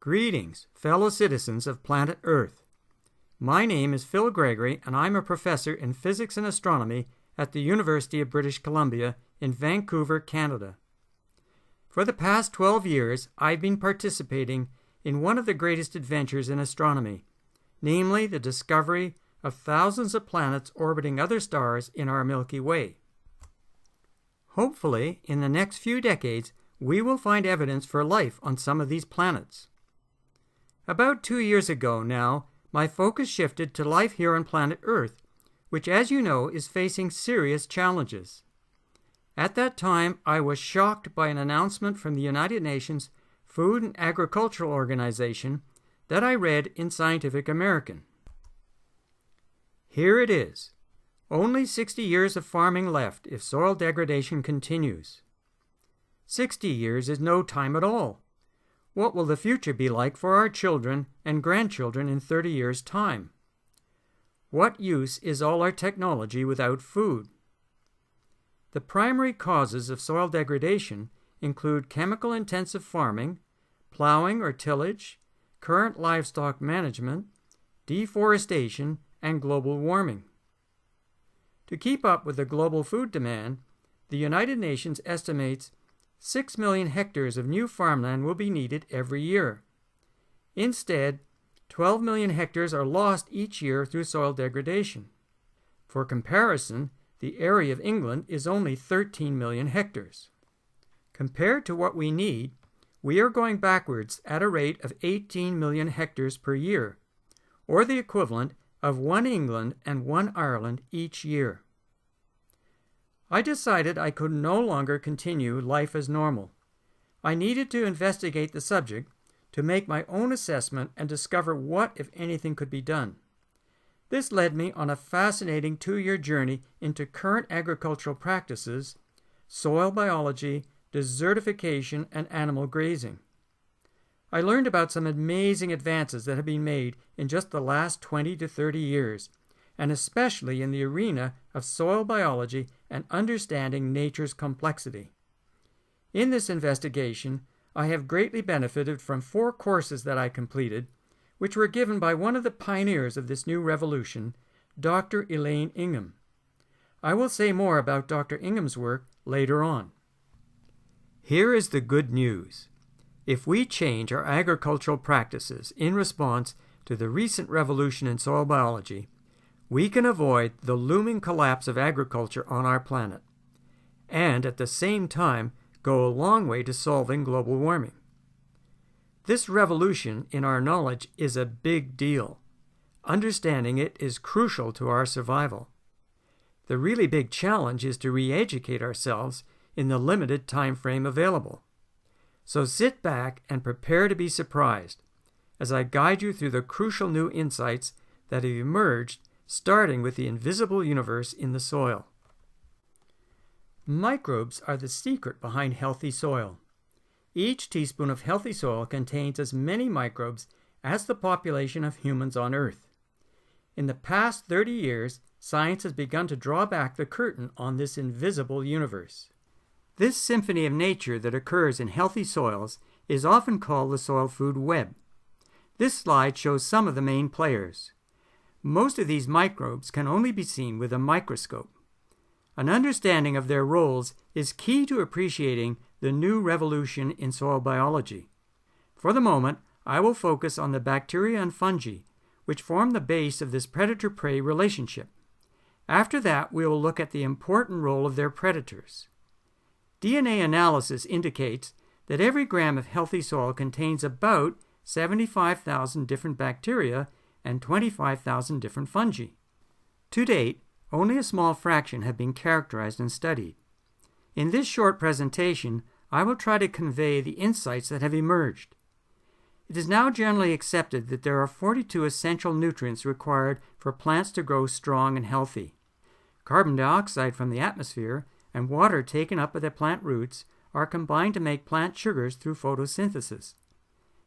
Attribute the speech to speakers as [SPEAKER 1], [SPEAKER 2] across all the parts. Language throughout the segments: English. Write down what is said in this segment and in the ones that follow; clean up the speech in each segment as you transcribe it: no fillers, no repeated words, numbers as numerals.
[SPEAKER 1] Greetings, fellow citizens of planet Earth. My name is Phil Gregory, and I'm a professor in physics and astronomy at the University of British Columbia in Vancouver, Canada. For the past 12 years, I've been participating in one of the greatest adventures in astronomy, namely the discovery of thousands of planets orbiting other stars in our Milky Way. Hopefully, in the next few decades, we will find evidence for life on some of these planets. About 2 years ago now, my focus shifted to life here on planet Earth, which, as you know, is facing serious challenges. At that time, I was shocked by an announcement from the United Nations Food and Agricultural Organization that I read in Scientific American. Here it is. Only 60 years of farming left if soil degradation continues. 60 years is no time at all. What will the future be like for our children and grandchildren in 30 years' time? What use is all our technology without food? The primary causes of soil degradation include chemical-intensive farming, plowing or tillage, current livestock management, deforestation, and global warming. To keep up with the global food demand, the United Nations estimates 6 million hectares of new farmland will be needed every year. Instead, 12 million hectares are lost each year through soil degradation. For comparison, the area of England is only 13 million hectares. Compared to what we need, we are going backwards at a rate of 18 million hectares per year, or the equivalent of 1 England and 1 Ireland each year. I decided I could no longer continue life as normal. I needed to investigate the subject to make my own assessment and discover what, if anything, could be done. This led me on a fascinating 2-year journey into current agricultural practices, soil biology, desertification, and animal grazing. I learned about some amazing advances that have been made in just the last 20 to 30 years, and especially in the arena of soil biology and understanding nature's complexity. In this investigation, I have greatly benefited from 4 courses that I completed, which were given by one of the pioneers of this new revolution, Dr. Elaine Ingham. I will say more about Dr. Ingham's work later on. Here is the good news. If we change our agricultural practices in response to the recent revolution in soil biology, we can avoid the looming collapse of agriculture on our planet, and at the same time go a long way to solving global warming. This revolution in our knowledge is a big deal. Understanding it is crucial to our survival. The really big challenge is to re-educate ourselves in the limited time frame available. So sit back and prepare to be surprised as I guide you through the crucial new insights that have emerged, starting with the invisible universe in the soil. Microbes are the secret behind healthy soil. Each teaspoon of healthy soil contains as many microbes as the population of humans on Earth. In the past 30 years, science has begun to draw back the curtain on this invisible universe. This symphony of nature that occurs in healthy soils is often called the soil food web. This slide shows some of the main players. Most of these microbes can only be seen with a microscope. An understanding of their roles is key to appreciating the new revolution in soil biology. For the moment, I will focus on the bacteria and fungi, which form the base of this predator-prey relationship. After that, we will look at the important role of their predators. DNA analysis indicates that every gram of healthy soil contains about 75,000 different bacteria and 25,000 different fungi. To date, only a small fraction have been characterized and studied. In this short presentation, I will try to convey the insights that have emerged. It is now generally accepted that there are 42 essential nutrients required for plants to grow strong and healthy. Carbon dioxide from the atmosphere and water taken up by the plant roots are combined to make plant sugars through photosynthesis.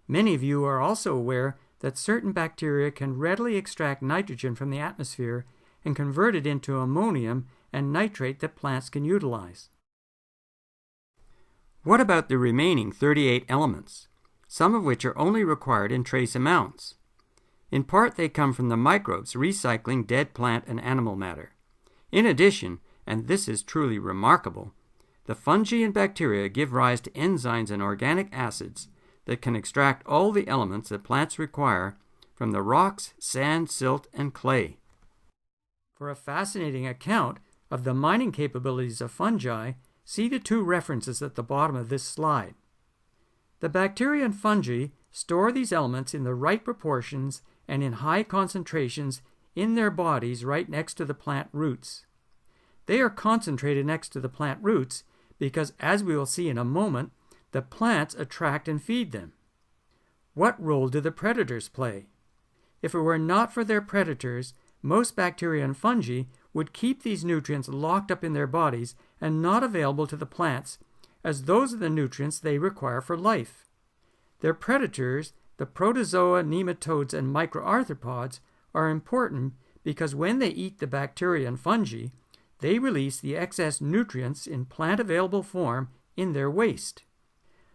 [SPEAKER 1] Many of you are also aware that certain bacteria can readily extract nitrogen from the atmosphere and convert it into ammonium and nitrate that plants can utilize. What about the remaining 38 elements? some of which are only required in trace amounts. In part, they come from the microbes recycling dead plant and animal matter. In addition, and this is truly remarkable, the fungi and bacteria give rise to enzymes and organic acids that can extract all the elements that plants require from the rocks, sand, silt, and clay. For a fascinating account of the mining capabilities of fungi, see the two references at the bottom of this slide. The bacteria and fungi store these elements in the right proportions and in high concentrations in their bodies right next to the plant roots. They are concentrated next to the plant roots because, as we will see in a moment, the plants attract and feed them. What role do the predators play? If it were not for their predators, most bacteria and fungi would keep these nutrients locked up in their bodies and not available to the plants, as those are the nutrients they require for life. Their predators, the protozoa, nematodes, and microarthropods, are important because when they eat the bacteria and fungi, they release the excess nutrients in plant-available form in their waste.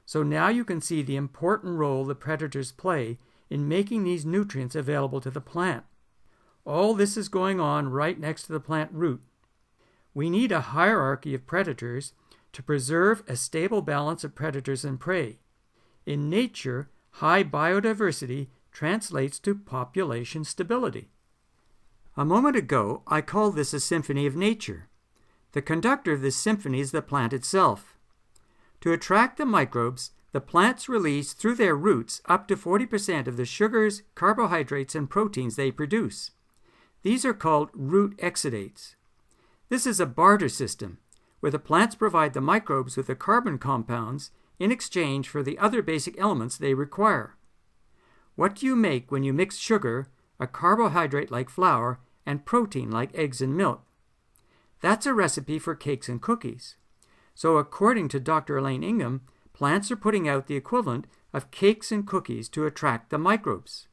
[SPEAKER 1] So now you can see the important role the predators play in making these nutrients available to the plant. All this is going on right next to the plant root. We need a hierarchy of predators to preserve a stable balance of predators and prey. In nature, high biodiversity translates to population stability. A moment ago, I called this a symphony of nature. The conductor of this symphony is the plant itself. To attract the microbes, the plants release through their roots up to 40% of the sugars, carbohydrates, and proteins they produce. These are called root exudates. This is a barter system, where the plants provide the microbes with the carbon compounds in exchange for the other basic elements they require. What do you make when you mix sugar, a carbohydrate like flour, and protein like eggs and milk? That's a recipe for cakes and cookies. So according to Dr. Elaine Ingham, plants are putting out the equivalent of cakes and cookies to attract the microbes.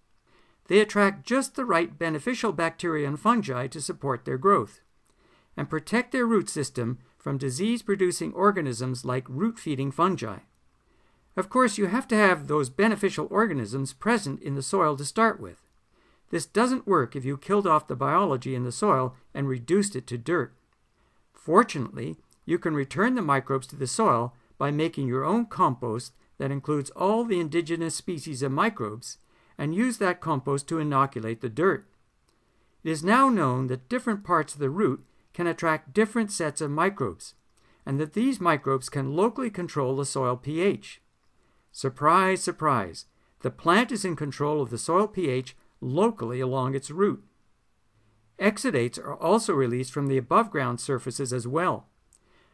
[SPEAKER 1] They attract just the right beneficial bacteria and fungi to support their growth, and protect their root system from disease-producing organisms like root-feeding fungi. Of course, you have to have those beneficial organisms present in the soil to start with. This doesn't work if you killed off the biology in the soil and reduced it to dirt. Fortunately, you can return the microbes to the soil by making your own compost that includes all the indigenous species of microbes, and use that compost to inoculate the dirt. It is now known that different parts of the root can attract different sets of microbes, and that these microbes can locally control the soil pH. Surprise, surprise, the plant is in control of the soil pH locally along its root. Exudates are also released from the above-ground surfaces as well.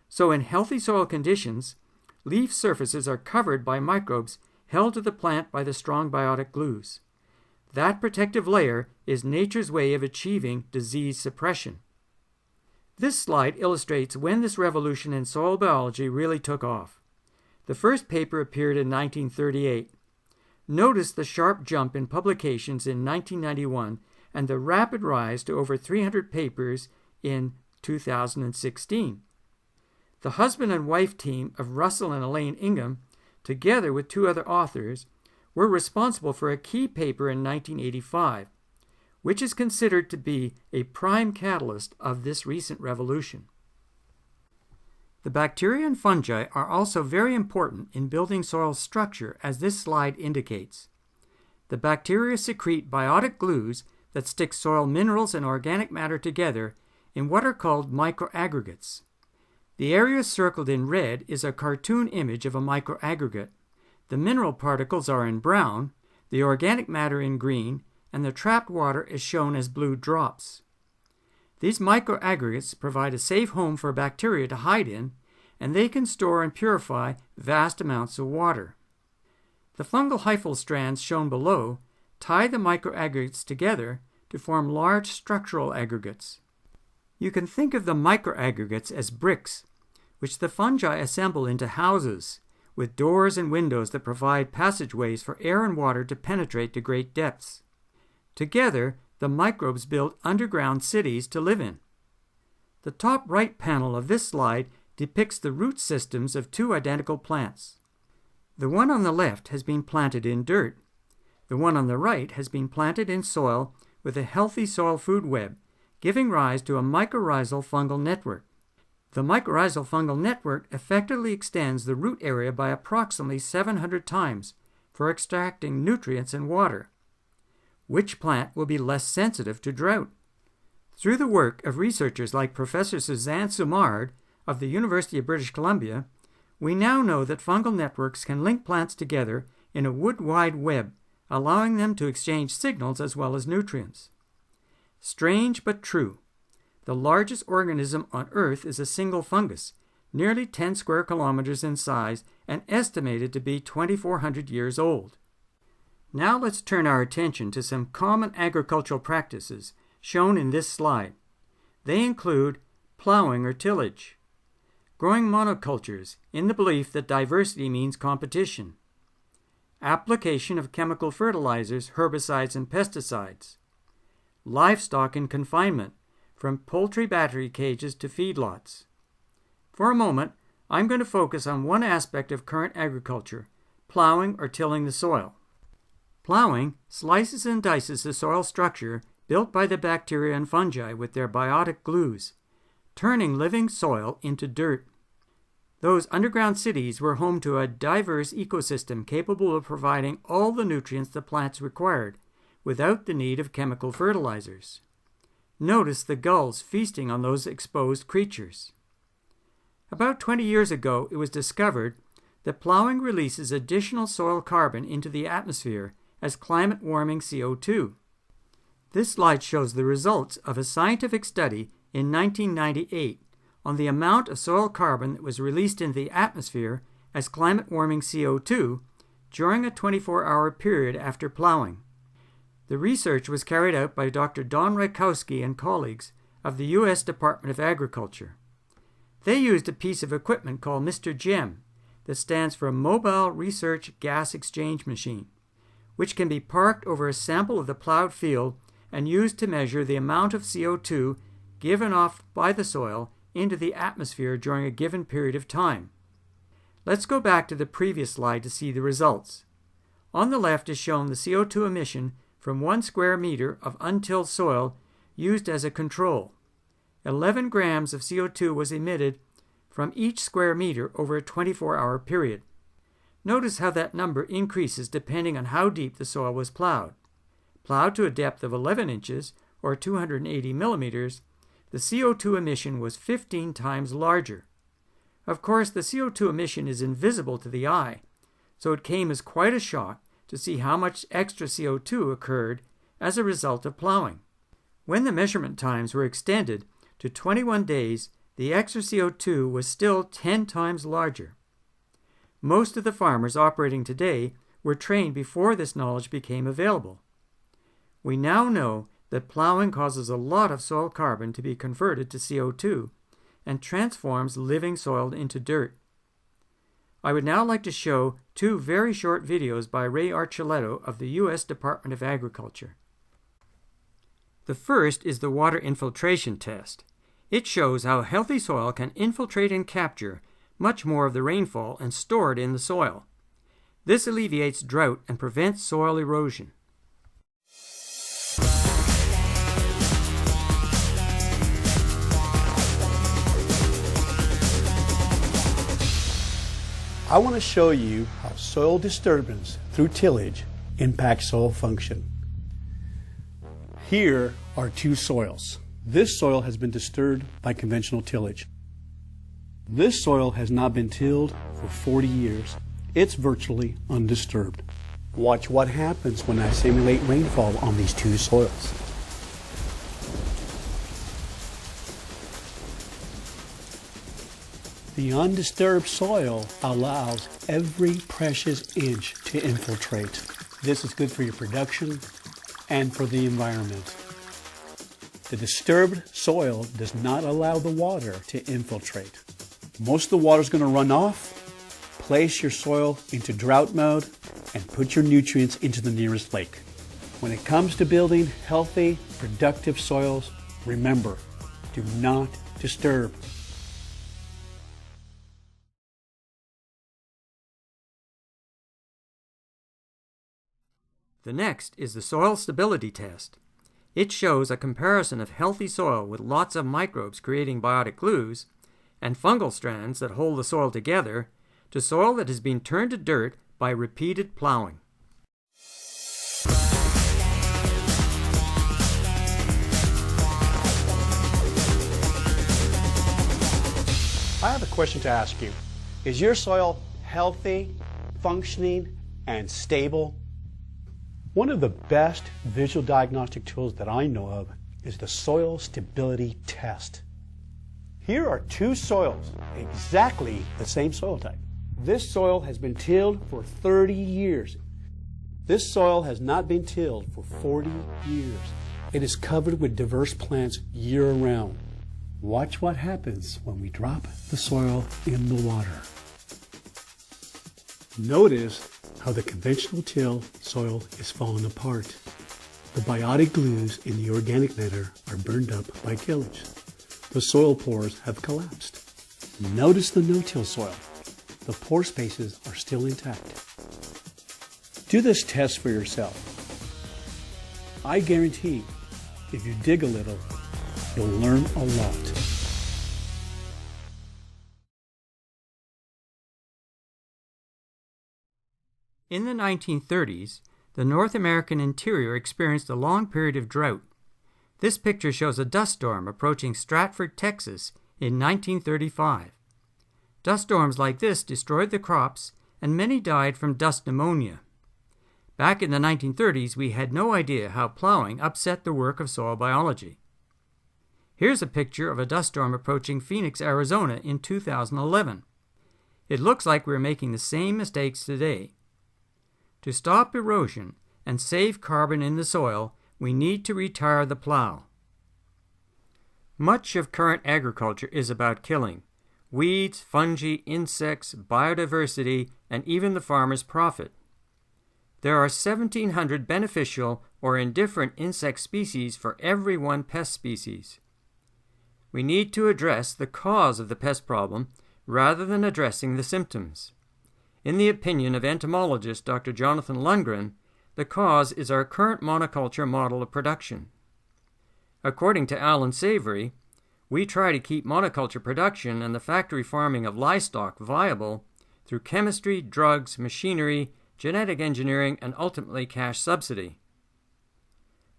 [SPEAKER 1] So in healthy soil conditions, leaf surfaces are covered by microbes held to the plant by the strong biotic glues. That protective layer is nature's way of achieving disease suppression. This slide illustrates when this revolution in soil biology really took off. The first paper appeared in 1938. Notice the sharp jump in publications in 1991 and the rapid rise to over 300 papers in 2016. The husband and wife team of Russell and Elaine Ingham, together with two other authors, were responsible for a key paper in 1985, which is considered to be a prime catalyst of this recent revolution. The bacteria and fungi are also very important in building soil structure, as this slide indicates. The bacteria secrete biotic glues that stick soil minerals and organic matter together in what are called microaggregates. The area circled in red is a cartoon image of a microaggregate. The mineral particles are in brown, the organic matter in green, and the trapped water is shown as blue drops. These microaggregates provide a safe home for bacteria to hide in, and they can store and purify vast amounts of water. The fungal hyphal strands shown below tie the microaggregates together to form large structural aggregates. You can think of the microaggregates as bricks, which the fungi assemble into houses, with doors and windows that provide passageways for air and water to penetrate to great depths. Together, the microbes build underground cities to live in. The top right panel of this slide depicts the root systems of two identical plants. The one on the left has been planted in dirt. The one on the right has been planted in soil with a healthy soil food web, giving rise to a mycorrhizal fungal network. The mycorrhizal fungal network effectively extends the root area by approximately 700 times for extracting nutrients and water. Which plant will be less sensitive to drought? Through the work of researchers like Professor Suzanne Simard of the University of British Columbia, we now know that fungal networks can link plants together in a wood-wide web, allowing them to exchange signals as well as nutrients. Strange but true. The largest organism on Earth is a single fungus, nearly 10 square kilometers in size and estimated to be 2,400 years old. Now let's turn our attention to some common agricultural practices shown in this slide. They include plowing or tillage, growing monocultures in the belief that diversity means competition, application of chemical fertilizers, herbicides, and pesticides, livestock in confinement, from poultry battery cages to feedlots. For a moment, I'm going to focus on one aspect of current agriculture, plowing or tilling the soil. Plowing slices and dices the soil structure built by the bacteria and fungi with their biotic glues, turning living soil into dirt. Those underground cities were home to a diverse ecosystem capable of providing all the nutrients the plants required, without the need of chemical fertilizers. Notice the gulls feasting on those exposed creatures. About 20 years ago, it was discovered that plowing releases additional soil carbon into the atmosphere as climate-warming CO2. This slide shows the results of a scientific study in 1998 on the amount of soil carbon that was released into the atmosphere as climate-warming CO2 during a 24-hour period after plowing. The research was carried out by Dr. Don Rykowski and colleagues of the U.S. Department of Agriculture. They used a piece of equipment called Mr. GEM, that stands for Mobile Research Gas Exchange Machine, which can be parked over a sample of the plowed field and used to measure the amount of CO2 given off by the soil into the atmosphere during a given period of time. Let's go back to the previous slide to see the results. On the left is shown the CO2 emission from 1 square meter of untilled soil used as a control. 11 grams of CO2 was emitted from each square meter over a 24-hour period. Notice how that number increases depending on how deep the soil was plowed. Plowed to a depth of 11 inches, or 280 millimeters, the CO2 emission was 15 times larger. Of course, the CO2 emission is invisible to the eye, so it came as quite a shock to see how much extra CO2 occurred as a result of plowing. When the measurement times were extended to 21 days, the extra CO2 was still 10 times larger. Most of the farmers operating today were trained before this knowledge became available. We now know that plowing causes a lot of soil carbon to be converted to CO2 and transforms living soil into dirt. I would now like to show two very short videos by Ray Archuleta of the U.S. Department of Agriculture. The first is the water infiltration test. It shows how healthy soil can infiltrate and capture much more of the rainfall and store it in the soil. This alleviates drought and prevents soil erosion.
[SPEAKER 2] I want to show you how soil disturbance through tillage impacts soil function. Here are two soils. This soil has been disturbed by conventional tillage. This soil has not been tilled for 40 years. It's virtually undisturbed. Watch what happens when I simulate rainfall on these two soils. The undisturbed soil allows every precious inch to infiltrate. This is good for your production and for the environment. The disturbed soil does not allow the water to infiltrate. Most of the water is going to run off. Place your soil into drought mode and put your nutrients into the nearest lake. When it comes to building healthy, productive soils, remember, do not disturb.
[SPEAKER 1] The next is the soil stability test. It shows a comparison of healthy soil with lots of microbes creating biotic glues and fungal strands that hold the soil together to soil that has been turned to dirt by repeated plowing.
[SPEAKER 2] I have a question to ask you. Is your soil healthy, functioning, and stable? One of the best visual diagnostic tools that I know of is the soil stability test. Here are two soils, exactly the same soil type. This soil has been tilled for 30 years. This soil has not been tilled for 40 years. It is covered with diverse plants year-round. Watch what happens when we drop the soil in the water. Notice how the conventional till soil is falling apart. The biotic glues in the organic matter are burned up by tillage. The soil pores have collapsed. Notice the no-till soil. The pore spaces are still intact. Do this test for yourself. I guarantee if you dig a little, you'll learn a lot.
[SPEAKER 1] In the 1930s, the North American interior experienced a long period of drought. This picture shows a dust storm approaching Stratford, Texas in 1935. Dust storms like this destroyed the crops, and many died from dust pneumonia. Back in the 1930s, we had no idea how plowing upset the work of soil biology. Here's a picture of a dust storm approaching Phoenix, Arizona in 2011. It looks like we're making the same mistakes today. To stop erosion and save carbon in the soil, we need to retire the plow. Much of current agriculture is about killing weeds, fungi, insects, biodiversity, and even the farmer's profit. There are 1,700 beneficial or indifferent insect species for every one pest species. We need to address the cause of the pest problem rather than addressing the symptoms. In the opinion of entomologist Dr. Jonathan Lundgren, the cause is our current monoculture model of production. According to Alan Savory, we try to keep monoculture production and the factory farming of livestock viable through chemistry, drugs, machinery, genetic engineering, and ultimately cash subsidy.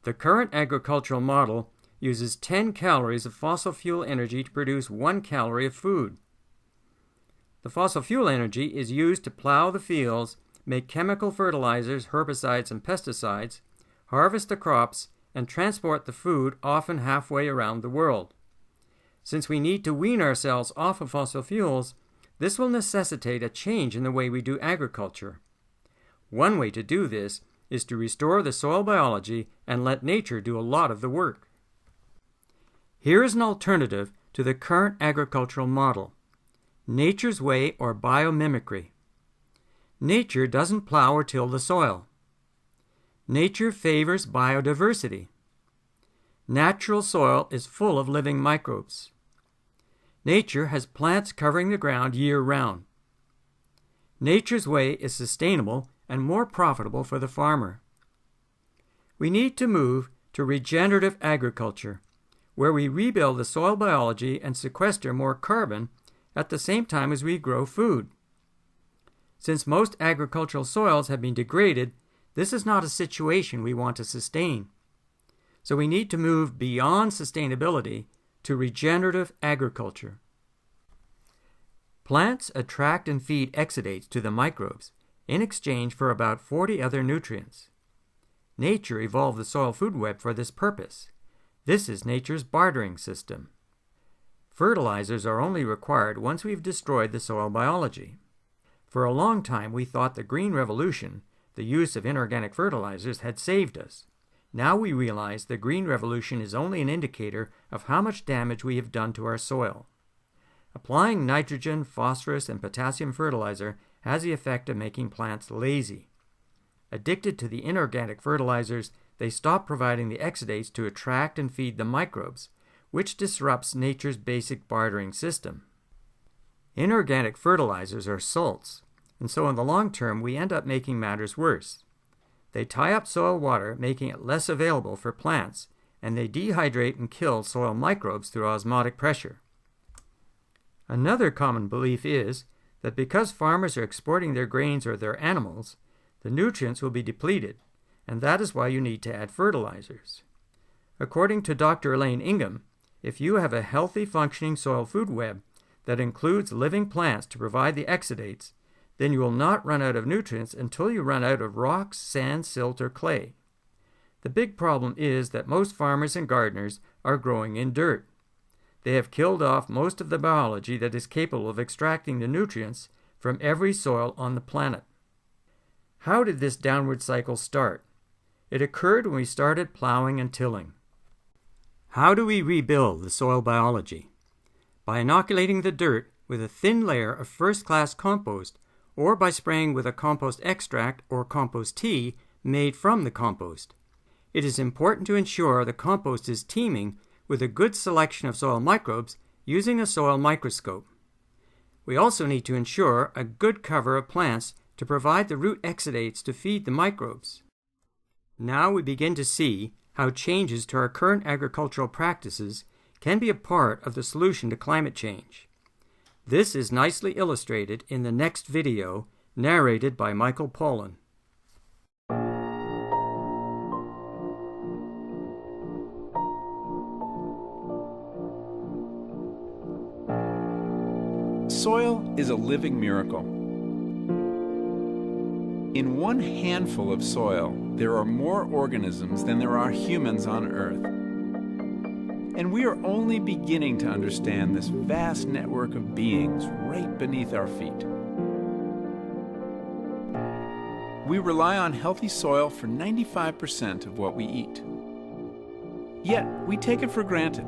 [SPEAKER 1] The current agricultural model uses 10 calories of fossil fuel energy to produce 1 calorie of food. The fossil fuel energy is used to plow the fields, make chemical fertilizers, herbicides, and pesticides, harvest the crops, and transport the food often halfway around the world. Since we need to wean ourselves off of fossil fuels, this will necessitate a change in the way we do agriculture. One way to do this is to restore the soil biology and let nature do a lot of the work. Here is an alternative to the current agricultural model: nature's way or biomimicry. Nature doesn't plow or till the soil. Nature favors biodiversity. Natural soil is full of living microbes. Nature has plants covering the ground year-round. Nature's way is sustainable and more profitable for the farmer. We need to move to regenerative agriculture, where we rebuild the soil biology and sequester more carbon at the same time as we grow food. Since most agricultural soils have been degraded, this is not a situation we want to sustain. So we need to move beyond sustainability to regenerative agriculture. Plants attract and feed exudates to the microbes in exchange for about 40 other nutrients. Nature evolved the soil food web for this purpose. This is nature's bartering system. Fertilizers are only required once we've destroyed the soil biology. For a long time we thought the Green Revolution, the use of inorganic fertilizers, had saved us. Now we realize the Green Revolution is only an indicator of how much damage we have done to our soil. Applying nitrogen, phosphorus, and potassium fertilizer has the effect of making plants lazy. Addicted to the inorganic fertilizers, they stop providing the exudates to attract and feed the microbes, which disrupts nature's basic bartering system. Inorganic fertilizers are salts, and so in the long term we end up making matters worse. They tie up soil water, making it less available for plants, and they dehydrate and kill soil microbes through osmotic pressure. Another common belief is that because farmers are exporting their grains or their animals, the nutrients will be depleted, and that is why you need to add fertilizers. According to Dr. Elaine Ingham, if you have a healthy functioning soil food web that includes living plants to provide the exudates, then you will not run out of nutrients until you run out of rocks, sand, silt, or clay. The big problem is that most farmers and gardeners are growing in dirt. They have killed off most of the biology that is capable of extracting the nutrients from every soil on the planet. How did this downward cycle start? It occurred when we started plowing and tilling. How do we rebuild the soil biology? By inoculating the dirt with a thin layer of first-class compost, or by spraying with a compost extract or compost tea made from the compost. It is important to ensure the compost is teeming with a good selection of soil microbes using a soil microscope. We also need to ensure a good cover of plants to provide the root exudates to feed the microbes. Now we begin to see how changes to our current agricultural practices can be a part of the solution to climate change. This is nicely illustrated in the next video, narrated by Michael Pollan.
[SPEAKER 3] Soil is a living miracle. In one handful of soil, there are more organisms than there are humans on Earth. And we are only beginning to understand this vast network of beings right beneath our feet. We rely on healthy soil for 95% of what we eat. Yet, we take it for granted.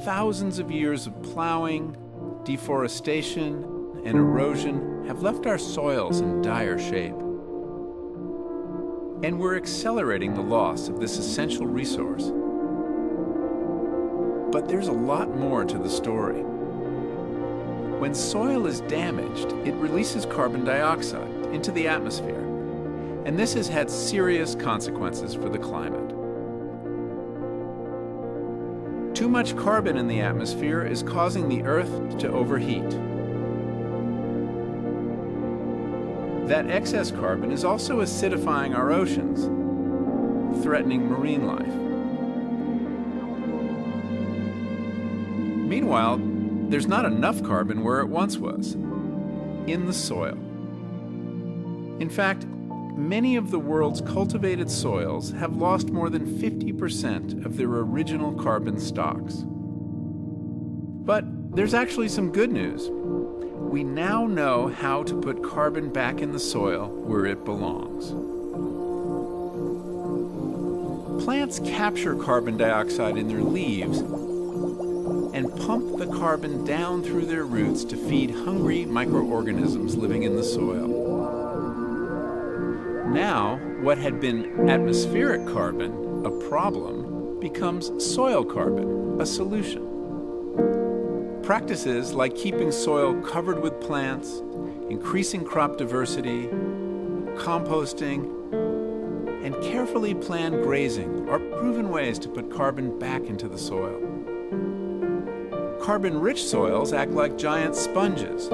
[SPEAKER 3] Thousands of years of plowing, deforestation, and erosion have left our soils in dire shape. And we're accelerating the loss of this essential resource. But there's a lot more to the story. When soil is damaged, it releases carbon dioxide into the atmosphere, and this has had serious consequences for the climate. Too much carbon in the atmosphere is causing the Earth to overheat. That excess carbon is also acidifying our oceans, threatening marine life. Meanwhile, there's not enough carbon where it once was, in the soil. In fact, many of the world's cultivated soils have lost more than 50% of their original carbon stocks. But there's actually some good news. We now know how to put carbon back in the soil where it belongs. Plants capture carbon dioxide in their leaves and pump the carbon down through their roots to feed hungry microorganisms living in the soil. Now, what had been atmospheric carbon, a problem, becomes soil carbon, a solution. Practices like keeping soil covered with plants, increasing crop diversity, composting, and carefully planned grazing are proven ways to put carbon back into the soil. Carbon-rich soils act like giant sponges,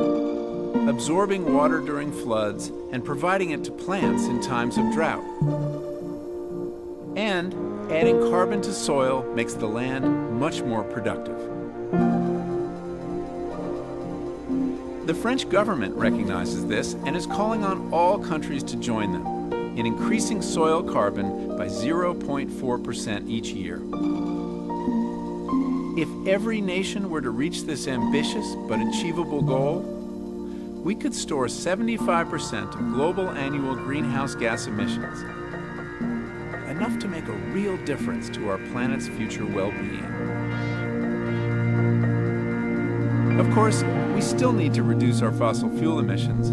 [SPEAKER 3] absorbing water during floods and providing it to plants in times of drought. And adding carbon to soil makes the land much more productive. The French government recognizes this and is calling on all countries to join them in increasing soil carbon by 0.4% each year. If every nation were to reach this ambitious but achievable goal, we could store 75% of global annual greenhouse gas emissions, enough to make a real difference to our planet's future well-being. Of course, we still need to reduce our fossil fuel emissions,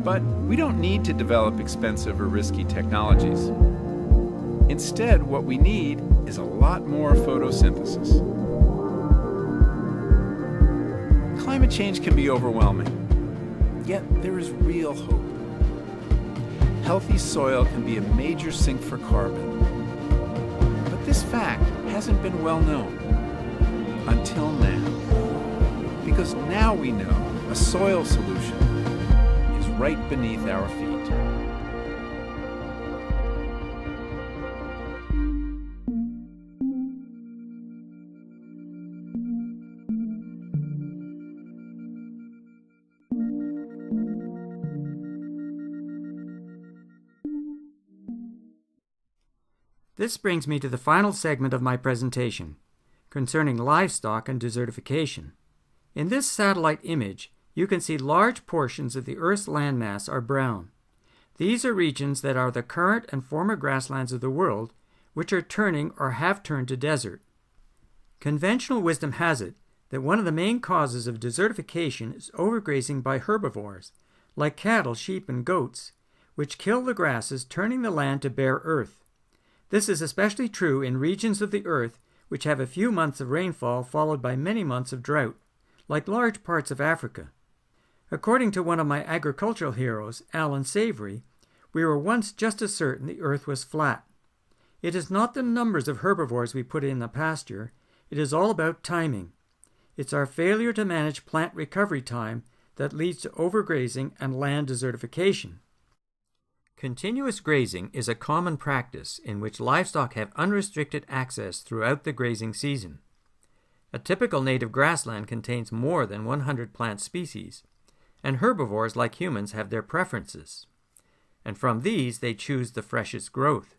[SPEAKER 3] but we don't need to develop expensive or risky technologies. Instead, what we need is a lot more photosynthesis. Climate change can be overwhelming, yet there is real hope. healthy soil can be a major sink for carbon. But this fact hasn't been well known until now. Because now we know a soil solution is right beneath our feet.
[SPEAKER 1] This brings me to the final segment of my presentation, concerning livestock and desertification. In this satellite image, you can see large portions of the Earth's landmass are brown. These are regions that are the current and former grasslands of the world, which are turning or have turned to desert. Conventional wisdom has it that one of the main causes of desertification is overgrazing by herbivores, like cattle, sheep, and goats, which kill the grasses, turning the land to bare earth. This is especially true in regions of the earth which have a few months of rainfall followed by many months of drought, like large parts of Africa. According to one of my agricultural heroes, Alan Savory, we were once just as certain the earth was flat. It is not the numbers of herbivores we put in the pasture, it is all about timing. It's our failure to manage plant recovery time that leads to overgrazing and land desertification. Continuous grazing is a common practice in which livestock have unrestricted access throughout the grazing season. A typical native grassland contains more than 100 plant species, and herbivores like humans have their preferences. And from these they choose the freshest growth.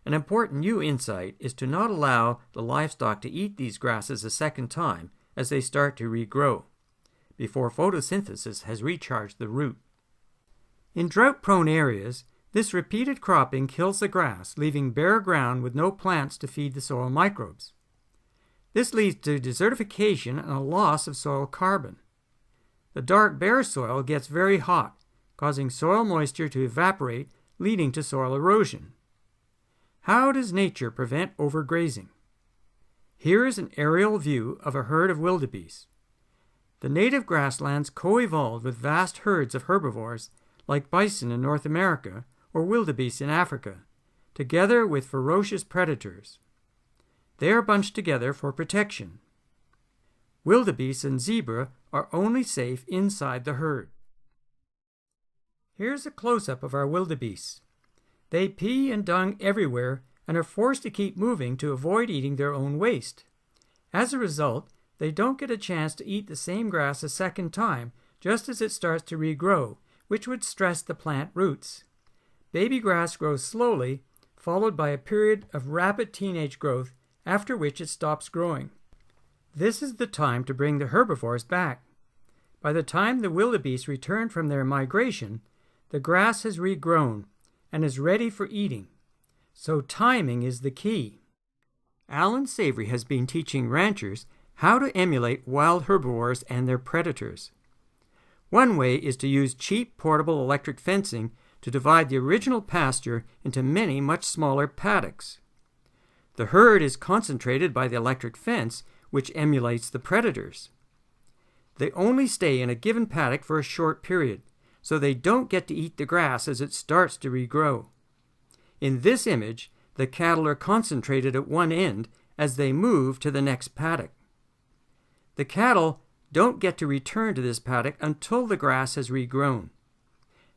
[SPEAKER 1] An important new insight is to not allow the livestock to eat these grasses a second time as they start to regrow, before photosynthesis has recharged the root. In drought-prone areas, this repeated cropping kills the grass, leaving bare ground with no plants to feed the soil microbes. This leads to desertification and a loss of soil carbon. The dark bare soil gets very hot, causing soil moisture to evaporate, leading to soil erosion. How does nature prevent overgrazing? Here is an aerial view of a herd of wildebeest. The native grasslands co-evolved with vast herds of herbivores like bison in North America or wildebeest in Africa, together with ferocious predators. They are bunched together for protection. Wildebeest and zebra are only safe inside the herd. Here's a close-up of our wildebeest. They pee and dung everywhere and are forced to keep moving to avoid eating their own waste. As a result, they don't get a chance to eat the same grass a second time just as it starts to regrow, which would stress the plant roots. Baby grass grows slowly, followed by a period of rapid teenage growth, after which it stops growing. This is the time to bring the herbivores back. By the time the wildebeest return from their migration, the grass has regrown and is ready for eating. So timing is the key. Alan Savory has been teaching ranchers how to emulate wild herbivores and their predators. One way is to use cheap portable electric fencing to divide the original pasture into many much smaller paddocks. The herd is concentrated by the electric fence, which emulates the predators. They only stay in a given paddock for a short period, so they don't get to eat the grass as it starts to regrow. In this image, the cattle are concentrated at one end as they move to the next paddock. The cattle don't get to return to this paddock until the grass has regrown.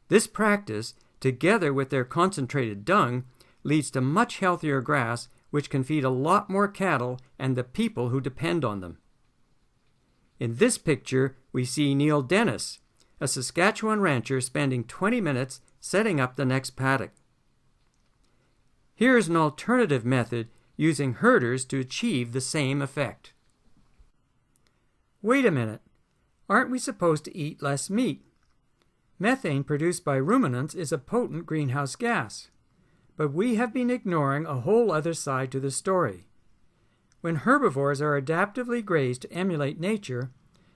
[SPEAKER 1] This practice, together with their concentrated dung, leads to much healthier grass, which can feed a lot more cattle and the people who depend on them. In this picture, we see Neil Dennis, a Saskatchewan rancher spending 20 minutes setting up the next paddock. Here is an alternative method using herders to achieve the same effect. Wait a minute, aren't we supposed to eat less meat? Methane produced by ruminants is a potent greenhouse gas, but we have been ignoring a whole other side to the story. When herbivores are adaptively grazed to emulate nature,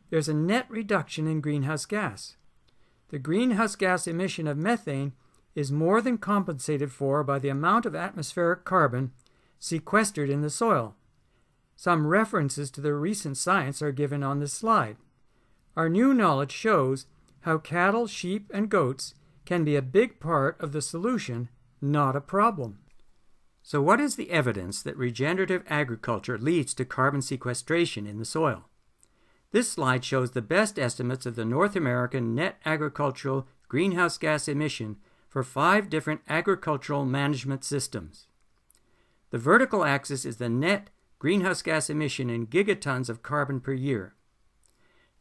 [SPEAKER 1] there's a net reduction in greenhouse gas. The greenhouse gas emission of methane is more than compensated for by the amount of atmospheric carbon sequestered in the soil. Some references to the recent science are given on this slide. Our new knowledge shows how cattle, sheep, and goats can be a big part of the solution, not a problem. So what is the evidence that regenerative agriculture leads to carbon sequestration in the soil? This slide shows the best estimates of the North American net agricultural greenhouse gas emission for 5 different agricultural management systems. The vertical axis is the net greenhouse gas emission in gigatons of carbon per year.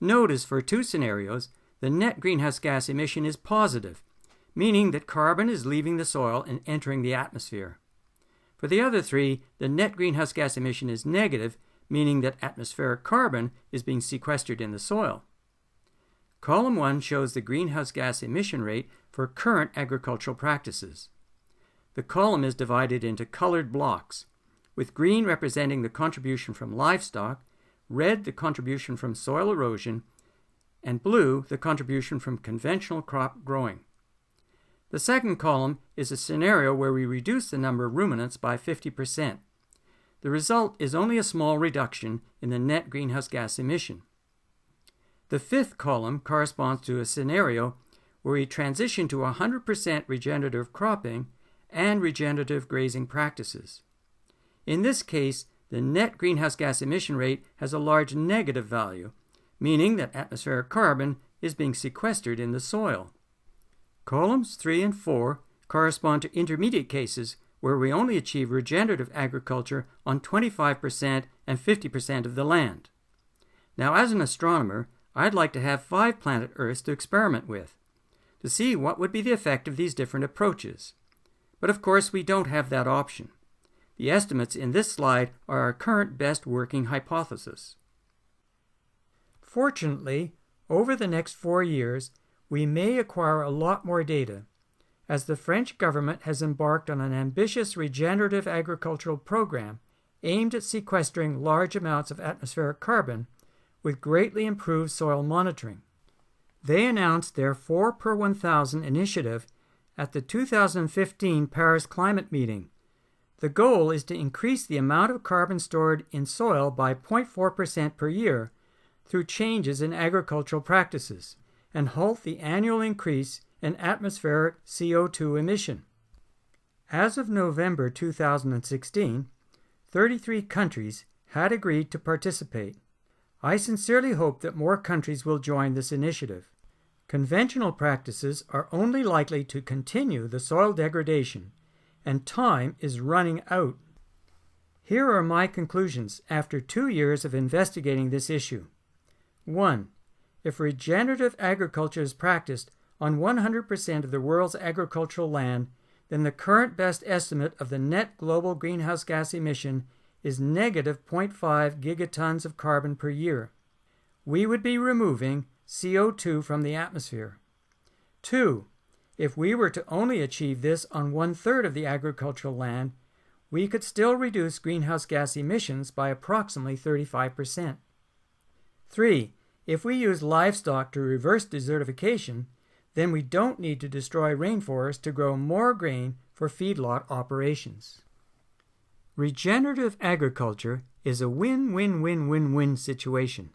[SPEAKER 1] Notice for 2 scenarios, the net greenhouse gas emission is positive, meaning that carbon is leaving the soil and entering the atmosphere. For the other 3, the net greenhouse gas emission is negative, meaning that atmospheric carbon is being sequestered in the soil. Column 1 shows the greenhouse gas emission rate for current agricultural practices. The column is divided into colored blocks, with green representing the contribution from livestock, red the contribution from soil erosion, and blue the contribution from conventional crop growing. The second column is a scenario where we reduce the number of ruminants by 50%. The result is only a small reduction in the net greenhouse gas emission. The fifth column corresponds to a scenario where we transition to 100% regenerative cropping and regenerative grazing practices. In this case, the net greenhouse gas emission rate has a large negative value, meaning that atmospheric carbon is being sequestered in the soil. Columns 3 and 4 correspond to intermediate cases where we only achieve regenerative agriculture on 25% and 50% of the land. Now, as an astronomer, I'd like to have 5 planet Earths to experiment with, to see what would be the effect of these different approaches. But of course, we don't have that option. The estimates in this slide are our current best working hypothesis. Fortunately, over the next 4 years, we may acquire a lot more data, as the French government has embarked on an ambitious regenerative agricultural program aimed at sequestering large amounts of atmospheric carbon with greatly improved soil monitoring. They announced their 4 per 1,000 initiative at the 2015 Paris Climate Meeting. The goal is to increase the amount of carbon stored in soil by 0.4% per year through changes in agricultural practices, and halt the annual increase in atmospheric CO2 emission. As of November 2016, 33 countries had agreed to participate. I sincerely hope that more countries will join this initiative. Conventional practices are only likely to continue the soil degradation, and time is running out. Here are my conclusions after 2 years of investigating this issue. 1. If regenerative agriculture is practiced on 100% of the world's agricultural land, then the current best estimate of the net global greenhouse gas emission is negative 0.5 gigatons of carbon per year. We would be removing CO2 from the atmosphere. 2. If we were to only achieve this on 1/3 of the agricultural land, we could still reduce greenhouse gas emissions by approximately 35%. 3. If we use livestock to reverse desertification, then we don't need to destroy rainforests to grow more grain for feedlot operations. Regenerative agriculture is a win-win-win-win-win situation.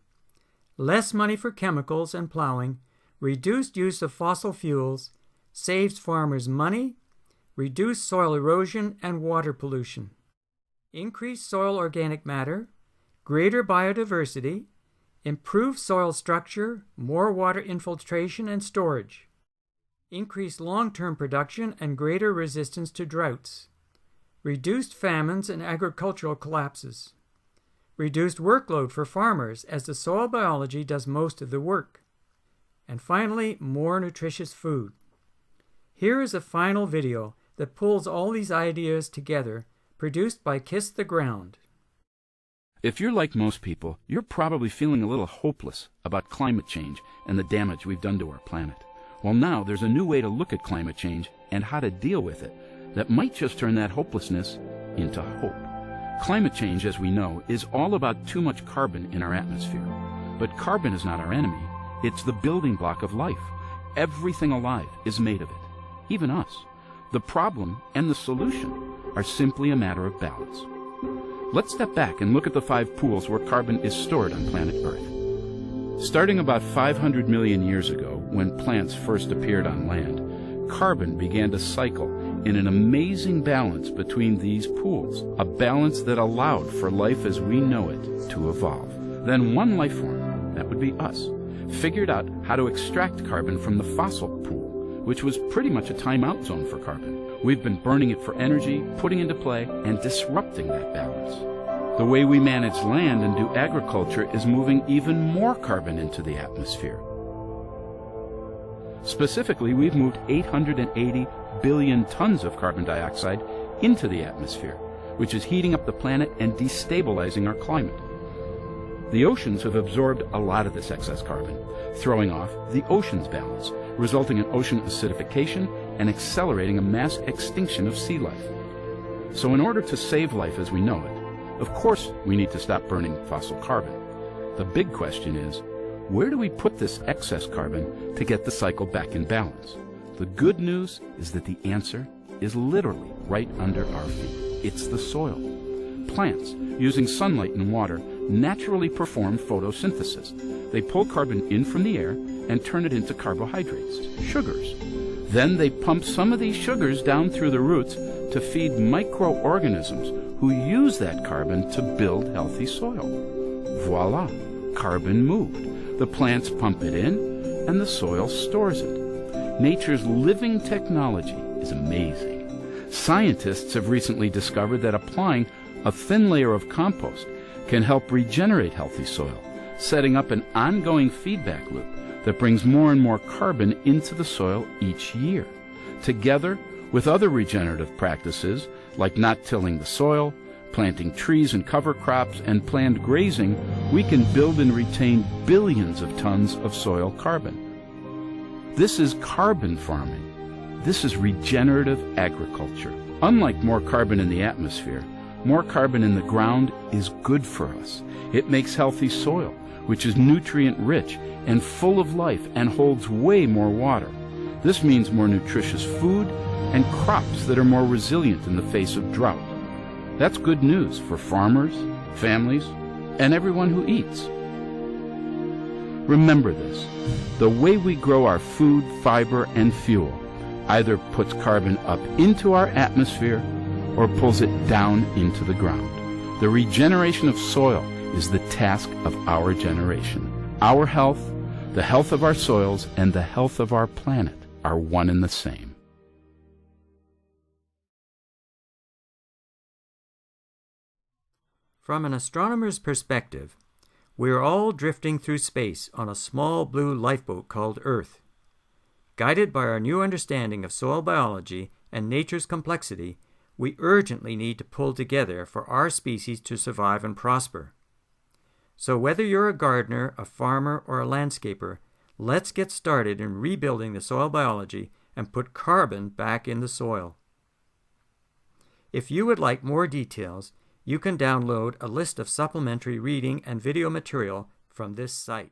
[SPEAKER 1] Less money for chemicals and plowing, reduced use of fossil fuels, saves farmers money, reduced soil erosion and water pollution, increased soil organic matter, greater biodiversity, improved soil structure, more water infiltration and storage, increased long-term production and greater resistance to droughts, reduced famines and agricultural collapses, reduced workload for farmers as the soil biology does most of the work, and finally, more nutritious food. Here is a final video that pulls all these ideas together, produced by Kiss the Ground.
[SPEAKER 4] If you're like most people, you're probably feeling a little hopeless about climate change and the damage we've done to our planet. Well, now there's a new way to look at climate change and how to deal with it that might just turn that hopelessness into hope. Climate change, as we know, is all about too much carbon in our atmosphere. But carbon is not our enemy. It's the building block of life. Everything alive is made of it, even us. The problem and the solution are simply a matter of balance. Let's step back and look at the 5 pools where carbon is stored on planet Earth. Starting about 500 million years ago, when plants first appeared on land, carbon began to cycle in an amazing balance between these pools, a balance that allowed for life as we know it to evolve. Then one life form, that would be us, figured out how to extract carbon from the fossil pool, which was pretty much a timeout zone for carbon. We've been burning it for energy, putting into play, and disrupting that balance. The way we manage land and do agriculture is moving even more carbon into the atmosphere. Specifically, we've moved 880 billion tons of carbon dioxide into the atmosphere, which is heating up the planet and destabilizing our climate. The oceans have absorbed a lot of this excess carbon, throwing off the ocean's balance, resulting in ocean acidification and accelerating a mass extinction of sea life. So in order to save life as we know it, of course we need to stop burning fossil carbon. The big question is, where do we put this excess carbon to get the cycle back in balance? The good news is that the answer is literally right under our feet. It's the soil. Plants, using sunlight and water, naturally perform photosynthesis. They pull carbon in from the air and turn it into carbohydrates, sugars. Then they pump some of these sugars down through the roots to feed microorganisms who use that carbon to build healthy soil. Voila, carbon moved. The plants pump it in, and the soil stores it. Nature's living technology is amazing. Scientists have recently discovered that applying a thin layer of compost can help regenerate healthy soil, setting up an ongoing feedback loop that brings more and more carbon into the soil each year. Together with other regenerative practices like not tilling the soil, planting trees and cover crops, and planned grazing, we can build and retain billions of tons of soil carbon. This is carbon farming. This is regenerative agriculture. Unlike more carbon in the atmosphere, more carbon in the ground is good for us. It makes healthy soil, which is nutrient-rich and full of life and holds way more water. This means more nutritious food and crops that are more resilient in the face of drought. That's good news for farmers, families, and everyone who eats. Remember this: the way we grow our food, fiber, and fuel either puts carbon up into our atmosphere or pulls it down into the ground. The regeneration of soil is the task of our generation. Our health, the health of our soils, and the health of our planet are one and the same.
[SPEAKER 1] From an astronomer's perspective, we are all drifting through space on a small blue lifeboat called Earth. Guided by our new understanding of soil biology and nature's complexity, we urgently need to pull together for our species to survive and prosper. So whether you're a gardener, a farmer, or a landscaper, let's get started in rebuilding the soil biology and put carbon back in the soil. If you would like more details, you can download a list of supplementary reading and video material from this site.